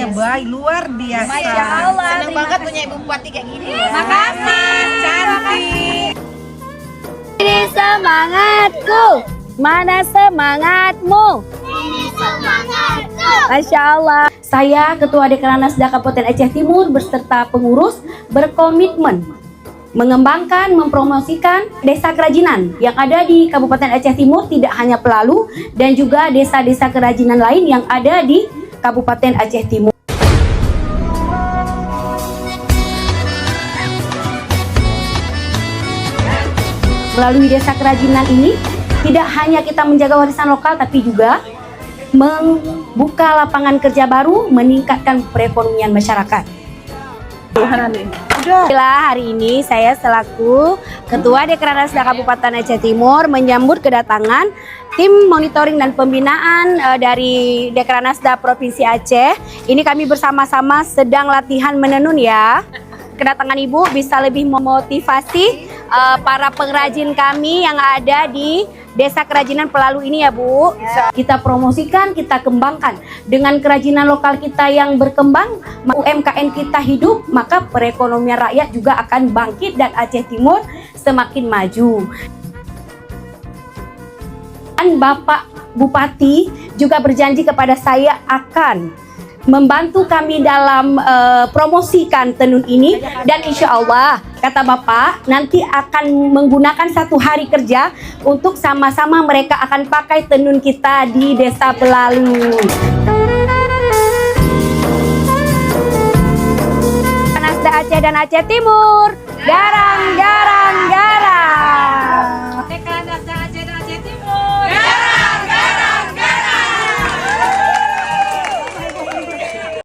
Orangnya baik, luar biasa. Masya Allah. Senang banget punya ibu bupati kayak gini. Makasih. Cantik. Ini semangatku. Mana semangatmu? Ini semangatku. Masya Allah. Saya Ketua Dekranasda Kabupaten Aceh Timur beserta pengurus berkomitmen mengembangkan, mempromosikan desa kerajinan yang ada di Kabupaten Aceh Timur, tidak hanya Pelalu dan juga desa-desa kerajinan lain yang ada di Kabupaten Aceh Timur. Melalui desa kerajinan ini, tidak hanya kita menjaga warisan lokal, tapi juga membuka lapangan kerja baru, meningkatkan perekonomian masyarakat. Alhamdulillah, hari ini saya selaku Ketua Dekranasda Kabupaten Aceh Timur menyambut kedatangan tim monitoring dan pembinaan dari Dekranasda Provinsi Aceh. Ini kami bersama-sama sedang latihan menenun ya. Kedatangan Ibu bisa lebih memotivasi para pengrajin kami yang ada di Desa Kerajinan Pelalu ini ya Bu. Kita promosikan, kita kembangkan. Dengan kerajinan lokal kita yang berkembang, UMKM kita hidup, maka perekonomian rakyat juga akan bangkit dan Aceh Timur semakin maju. Dan Bapak Bupati juga berjanji kepada saya akan membantu kami dalam promosikan tenun ini, dan insya Allah kata Bapak nanti akan menggunakan 1 hari kerja untuk sama-sama mereka akan pakai tenun kita di Desa Pelalu. Dekranasda Aceh dan Aceh Timur, garang-garang.